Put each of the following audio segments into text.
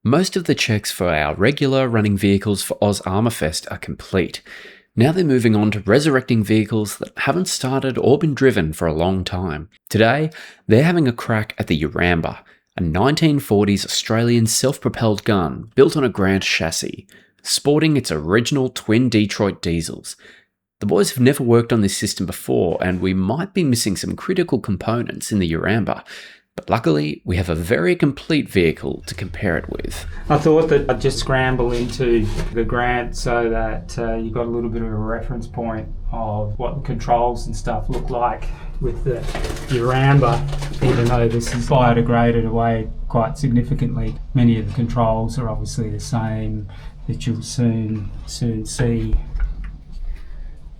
Most of the checks for our regular running vehicles for Oz Armour Fest are complete. Now they're moving on to resurrecting vehicles that haven't started or been driven for a long time. Today, they're having a crack at the Yeramba, a 1940s Australian self-propelled gun built on a Grant chassis, sporting its original twin Detroit diesels. The boys have never worked on this system before, and we might be missing some critical components in the Yeramba. But luckily, we have a very complete vehicle to compare it with. I thought that I'd just scramble into the Grant so that you got a little bit of a reference point of what the controls and stuff look like with the Yeramba, even though this is biodegraded away quite significantly. Many of the controls are obviously the same that you'll soon see,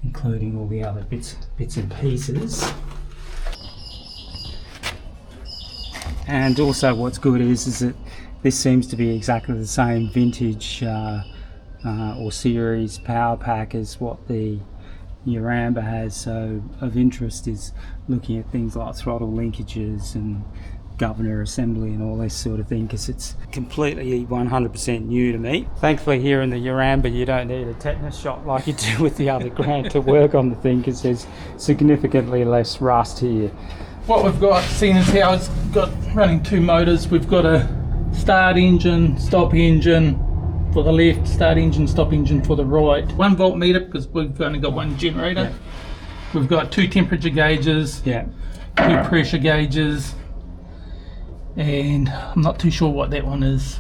including all the other bits and pieces. And also what's good is that this seems to be exactly the same vintage or series power pack as what the Yeramba has. So of interest is looking at things like throttle linkages and governor assembly and all this sort of thing, because it's completely 100% new to me. Thankfully here in the Yeramba you don't need a tetanus shot like you do with the other Grant to work on the thing, because there's significantly less rust here. What we've got, seeing as how it's got running two motors, we've got a start engine, stop engine for the left, start engine, stop engine for the right. 1 voltmeter because we've only got one generator. Yeah. We've got 2 temperature gauges, 2 pressure gauges, and I'm not too sure what that one is.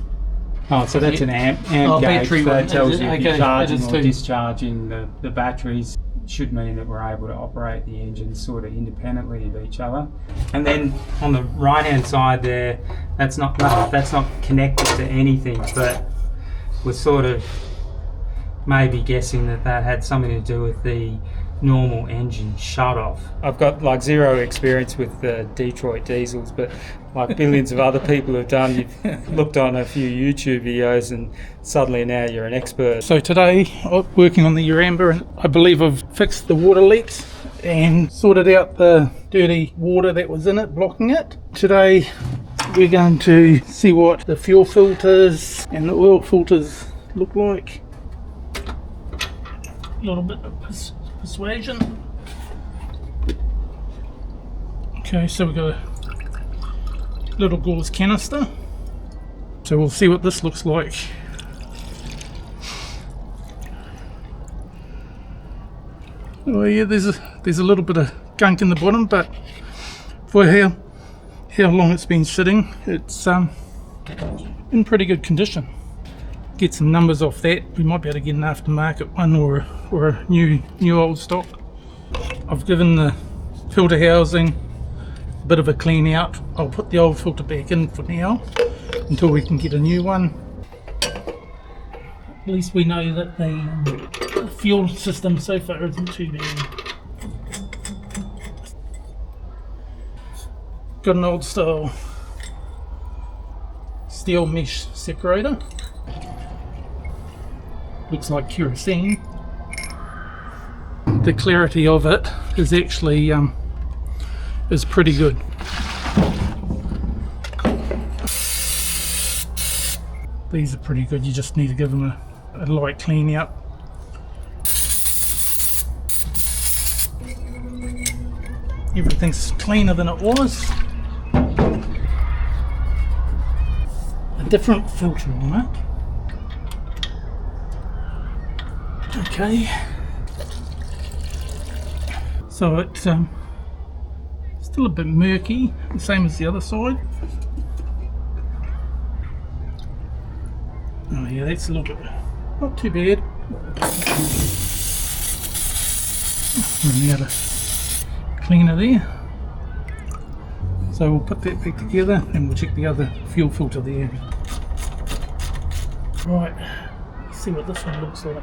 Oh, so that's an amp gauge. Battery so that tells you if you're charging or too. discharging the batteries. Should mean that we're able to operate the engines sort of independently of each other. And then on the right hand side there, that's not connected to anything, but we're sort of maybe guessing that had something to do with the normal engine shut off. I've got like zero experience with the Detroit diesels, but like billions of other people have done, you've looked on a few YouTube videos and suddenly now you're an expert. So today I'm working on the Yeramba, and I believe I've fixed the water leaks and sorted out the dirty water that was in it, blocking it. Today we're going to see what the fuel filters and the oil filters look like. A little bit of persuasion. Okay, so we've got a little gauze canister. So we'll see what this looks like. Oh yeah, there's a little bit of gunk in the bottom, but for how long it's been sitting, it's in pretty good condition. Get some numbers off that. We might be able to get an aftermarket one or a new old stock. I've given the filter housing a bit of a clean out. I'll put the old filter back in for now until we can get a new one. At least we know that the fuel system so far isn't too bad. Got an old style steel mesh separator. Looks like kerosene. The clarity of it is actually is pretty good. These are pretty good. You just need to give them a light clean out. Everything's cleaner than it was. A different filter on it. Okay, so it's still a bit murky, the same as the other side. Oh yeah, that's a little bit, not too bad. Running out of cleaner there. So we'll put that back together and we'll check the other fuel filter there. Right, let's see what this one looks like.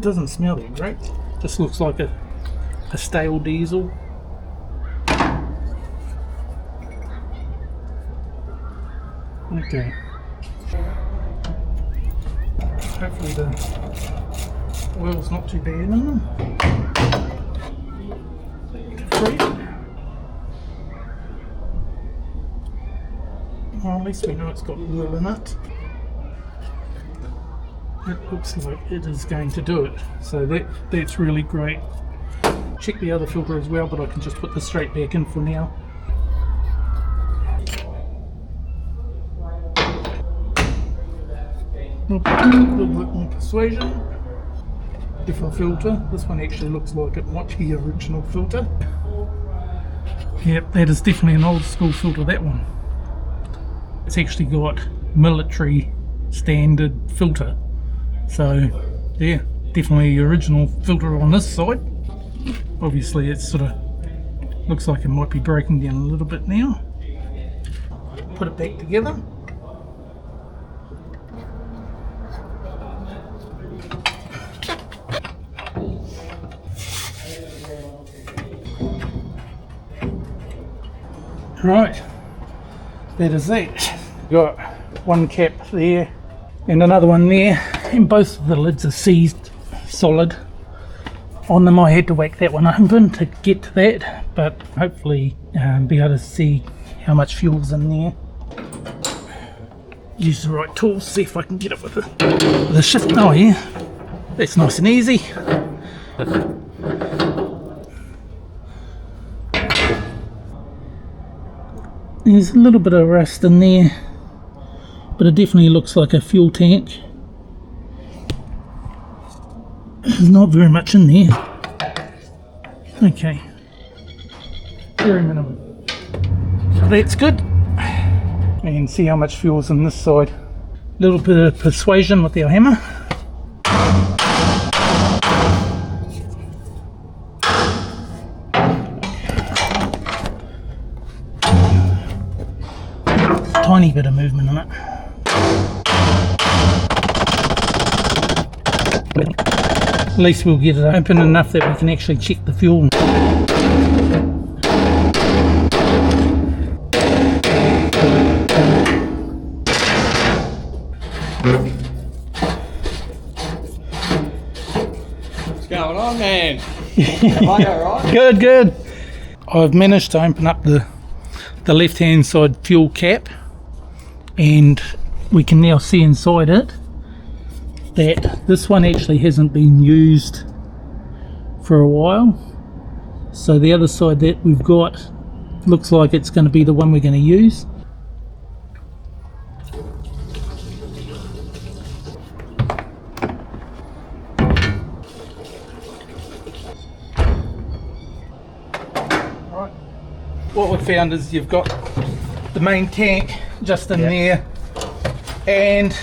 Doesn't smell that great. Just looks like a stale diesel. Okay. Hopefully the oil's not too bad in them. Well, at least we know it's got oil in it. It looks like it is going to do it, so that's really great. Check the other filter as well, but I can just put this straight back in for now. A little bit more persuasion. Different filter. This one actually looks like it might be the original filter. Yep, that is definitely an old school filter, that one. It's actually got military standard filter. So, yeah, definitely the original filter on this side. Obviously it sort of looks like it might be breaking down a little bit now. Put it back together. Right, that is it. Got one cap there and another one there, and both of the lids are seized solid on them. I had to whack that one open to get to that, but hopefully be able to see how much fuel's in there. Use the right tools, see if I can get it with the shift. Oh yeah, that's nice and easy. There's a little bit of rust in there, but it definitely looks like a fuel tank. There's not very much in there. Okay, very minimal. That's good. And see how much fuel's in this side. A little bit of persuasion with our hammer. Tiny bit of movement in it. At least we'll get it open enough that we can actually check the fuel. What's going on, man? Am I alright? Good, good. I've managed to open up the left hand side fuel cap, and we can now see inside it that this one actually hasn't been used for a while. So the other side that we've got looks like it's going to be the one we're going to use. Right. What we've found is you've got the main tank just in there, and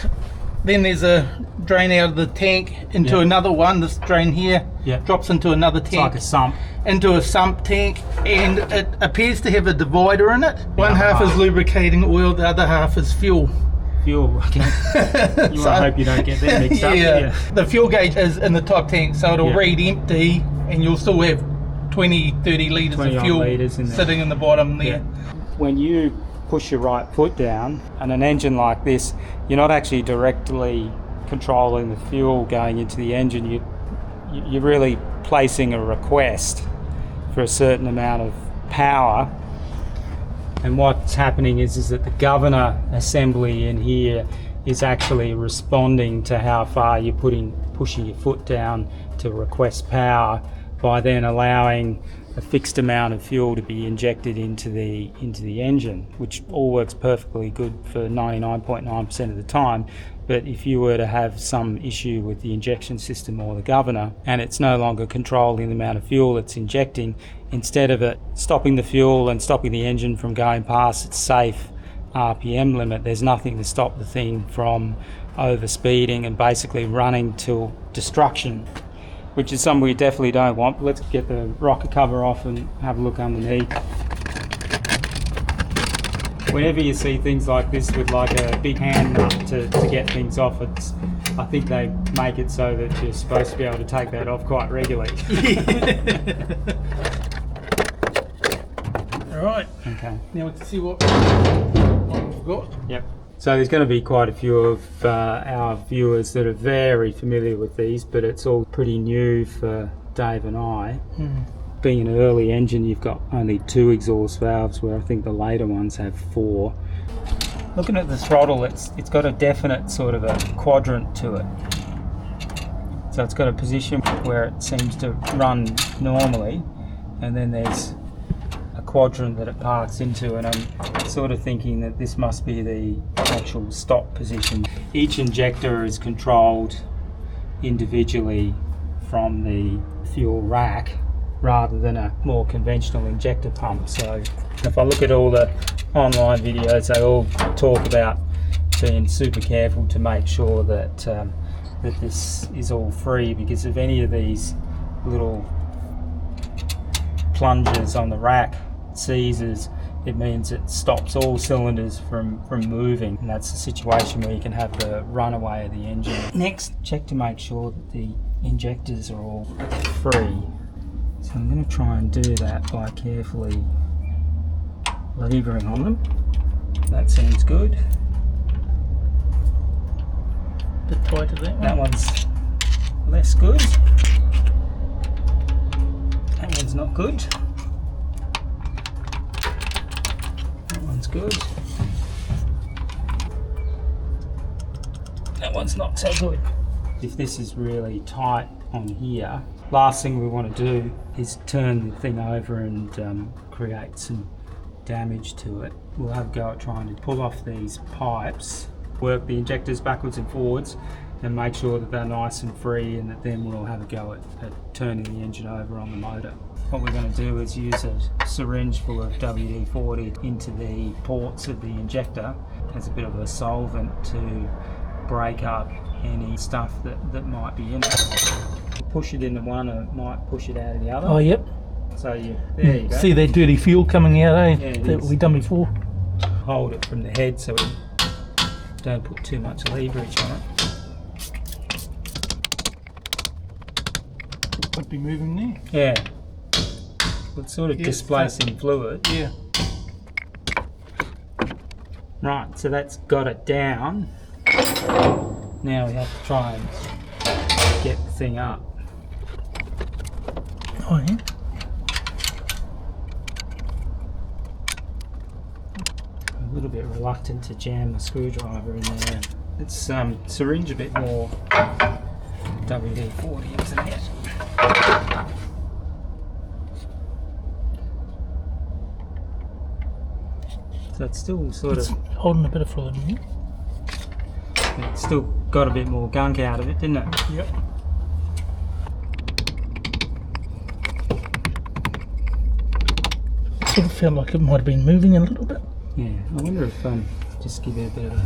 then there's a drain out of the tank into another one. This drain here drops into another tank. It's like a sump. Into a sump tank, and it appears to have a divider in it. One half is lubricating oil, the other half is fuel. Fuel, okay. You want to hope you don't get that mixed up. Yeah. The fuel gauge is in the top tank, so it'll read empty, and you'll still have 20-30 litres of fuel sitting in the bottom there. When you push your right foot down on an engine like this, you're not actually directly controlling the fuel going into the engine. You're really placing a request for a certain amount of power, and what's happening is that the governor assembly in here is actually responding to how far you're pushing your foot down to request power, by then allowing a fixed amount of fuel to be injected into the engine, which all works perfectly good for 99.9% of the time. But if you were to have some issue with the injection system or the governor, and it's no longer controlling the amount of fuel it's injecting, instead of it stopping the fuel and stopping the engine from going past its safe RPM limit, there's nothing to stop the thing from overspeeding and basically running till destruction, which is something we definitely don't want. Let's get the rocker cover off and have a look underneath. Whenever you see things like this with like a big hand nut to get things off, I think they make it so that you're supposed to be able to take that off quite regularly. Alright, Okay. now we can see what we've got. Yep. So there's going to be quite a few of our viewers that are very familiar with these, but it's all pretty new for Dave and I. Being an early engine, you've got only 2 exhaust valves, where I think the later ones have 4. looking at the throttle, it's got a definite sort of a quadrant to it. So it's got a position where it seems to run normally, and then there's a quadrant that it parks into, and I'm sort of thinking that this must be the actual stop position. Each injector is controlled individually from the fuel rack rather than a more conventional injector pump. So if I look at all the online videos, they all talk about being super careful to make sure that that this is all free, because if any of these little plungers on the rack seizes, it means it stops all cylinders from moving, and that's a situation where you can have the runaway of the engine. Next, check to make sure that the injectors are all free. So I'm going to try and do that by carefully levering on them. That seems good. A bit tighter that one's less good. That one's not good. That one's good. That one's not so good. If this is really tight on here, last thing we want to do is turn the thing over and create some damage to it. We'll have a go at trying to pull off these pipes, work the injectors backwards and forwards, and make sure that they're nice and free, and that then we'll have a go at turning the engine over on the motor. What we're going to do is use a syringe full of WD-40 into the ports of the injector as a bit of a solvent to break up any stuff that might be in it. Push it into one and it might push it out of the other. Oh, yep. So there you go. See that dirty fuel coming out, eh? Yeah, that we done before. Hold it from the head so we don't put too much leverage on it. Could be moving there. Yeah. It's sort of displacing fluid. Yeah. Right, so that's got it down. Now we have to try and get the thing up. Oh, yeah. A little bit reluctant to jam the screwdriver in there. Let's syringe a bit more WD-40 into that. So it's still sort It's of holding a bit of fluid in here. It's still got a bit more gunk out of it, didn't it? Yep. Sort of felt like it might have been moving a little bit. Yeah, I wonder if just give it a bit of a...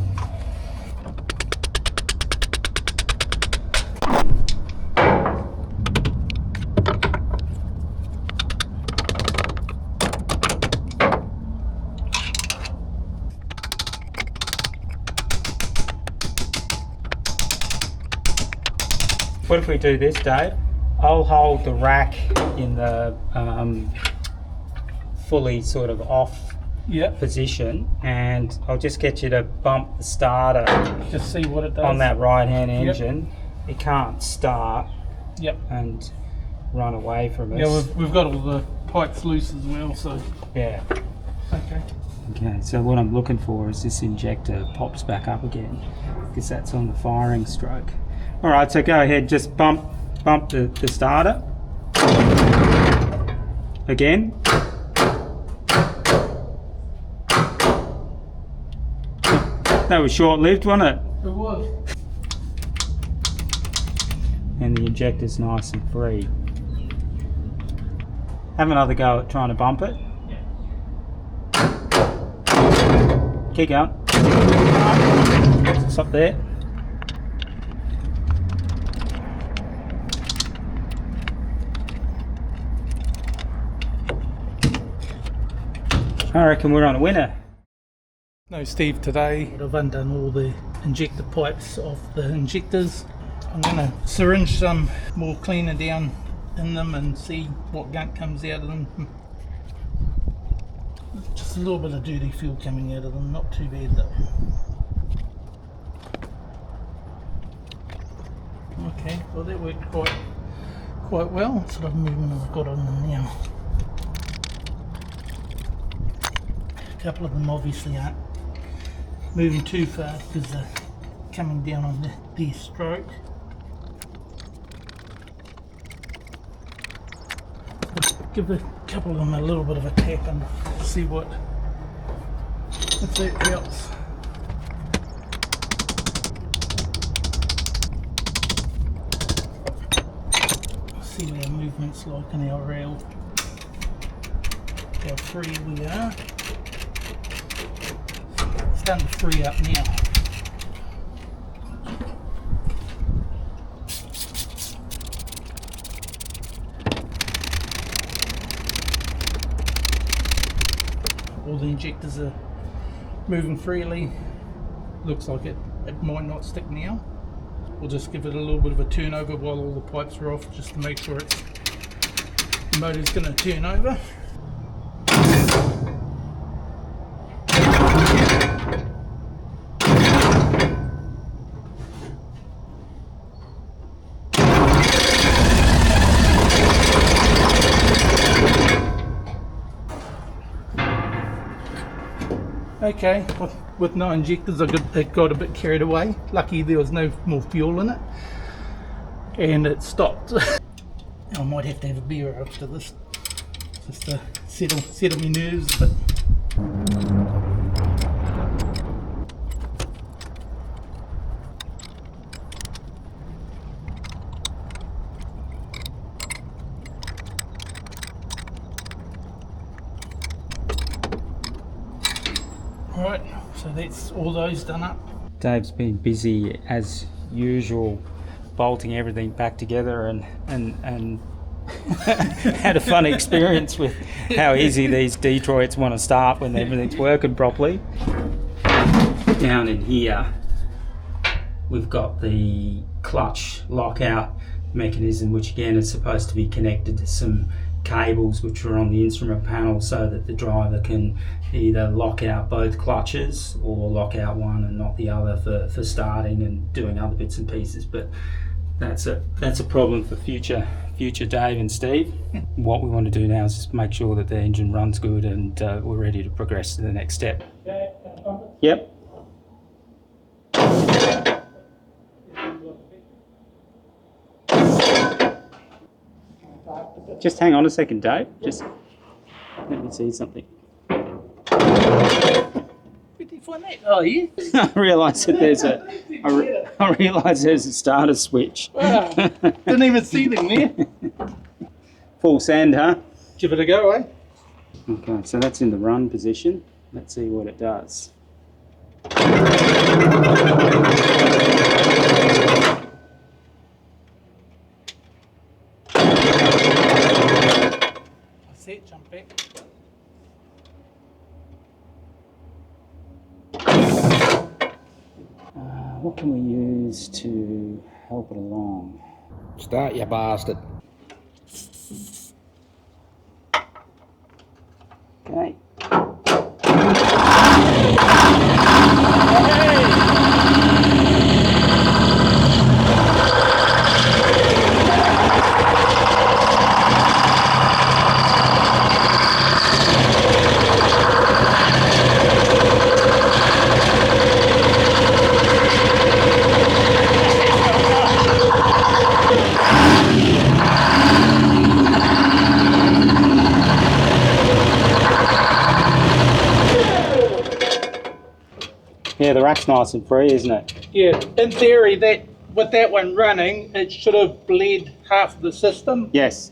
What if we do this, Dave? I'll hold the rack in the fully sort of off position, and I'll just get you to bump the starter Just see what it does. on that right hand engine. It can't start and run away from us. Yeah, we've got all the pipes loose as well, so. Yeah. Okay, so what I'm looking for is this injector pops back up again, because that's on the firing stroke. All right, so go ahead, just bump the starter again. That was short-lived, wasn't it? It was. And the injector's nice and free. Have another go at trying to bump it. Keep going. Stop there. I reckon we're on a winner. No, Steve, today I've undone all the injector pipes off the injectors. I'm going to syringe some more cleaner down in them and see what gunk comes out of them. Just a little bit of dirty fuel coming out of them, not too bad though. Okay, well that worked quite well. What sort of movement I've got on them now. A couple of them obviously aren't moving too fast because they're coming down on the stroke. Give a couple of them a little bit of a tap and see if that helps. See what our movement's like in our rail. How free we are. Starting to free up now. All the injectors are moving freely. Looks like it might not stick now. We'll just give it a little bit of a turnover while all the pipes are off, just to make sure the motor's going to turn over. Okay, with no injectors it got a bit carried away. Lucky there was no more fuel in it and it stopped. I might have to have a beer after this just to settle my nerves a bit. Alright, so that's all those done up. Dave's been busy as usual bolting everything back together and had a fun experience with how easy these Detroits want to start when everything's working properly. Down in here we've got the clutch lockout mechanism, which again is supposed to be connected to some cables which are on the instrument panel so that the driver can either lock out both clutches or lock out one and not the other for starting and doing other bits and pieces. But that's a problem for future Dave and Steve. What we want to do now is just make sure that the engine runs good and we're ready to progress to the next step. Yep. Just hang on a second, Dave. Just let me see something. Where did you find that? Oh, yeah? I realise that I realise there's a starter switch. Wow. Didn't even see them there. Full send, huh? Give it a go, eh? Okay, so that's in the run position. Let's see what it does. Set, jump back. What can we use to help it along? Start, you bastard. Okay. Yeah, the rack's nice and free, isn't it? Yeah, in theory, that with that one running, it should have bled half the system. Yes.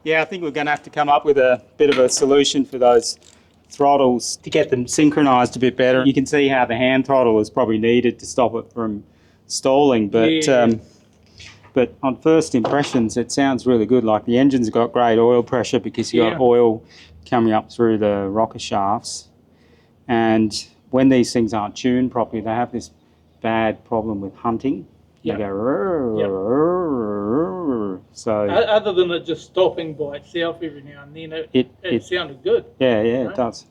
Yeah, I think we're going to have to come up with a bit of a solution for those throttles to get them synchronized a bit better. You can see how the hand throttle is probably needed to stop it from stalling, but on first impressions it sounds really good. Like the engine's got great oil pressure because you got oil coming up through the rocker shafts, and when these things aren't tuned properly they have this bad problem with hunting. They go so Other than it just stopping by itself every now and then, it sounded good. Yeah, it does.